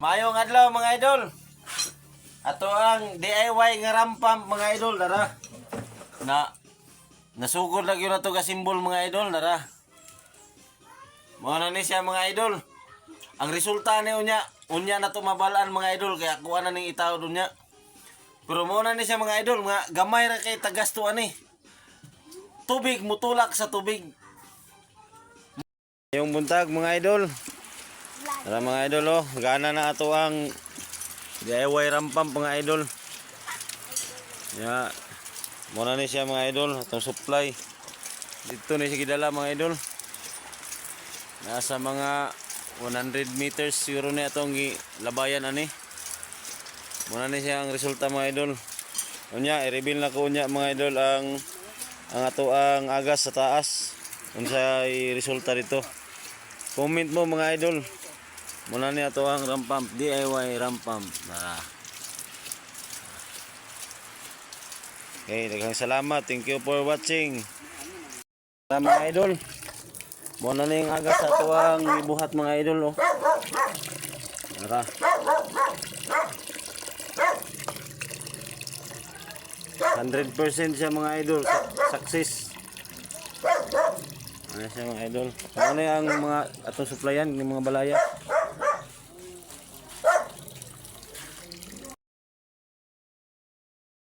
Mayong adlaw mga idol. Ato ang DIY nga rampam mga idol dara. Nasugod lang yun na to ka simbol mga idol dara. Mga na ni siya mga idol. Ang resulta ni unya na to mabalaan mga idol kaya kuha na ning itaw dunya. Pero mo na ni siya mga idol nga gamay ra kay tagasto ani. Tubig mutulak sa tubig. Yung buntag mga idol. Tara mga idol oh, gana na ato ang DIY rampam mga idol. Ya, muna ni siya mga idol, atong supply. Dito ni siya gidala mga idol. Nasa mga 100 meters siguro ni atong labayan ani. Muna ni siya ang resulta mga idol. Unya, i-reveal na ko unya mga idol ang ato ang agas sa taas. Unsa ay resulta dito. Comment mo mga idol. Muna ni ato ang rampam, DIY rampam. Okay, daghang salamat. Thank you for watching. Mga idol. Muna ni ang agas sa ato ang ibuhat mga idol oh. Tara. 100% siya mga idol, success. Ano siya mga idol? Ano yung mga atong supplyan ng mga balaya?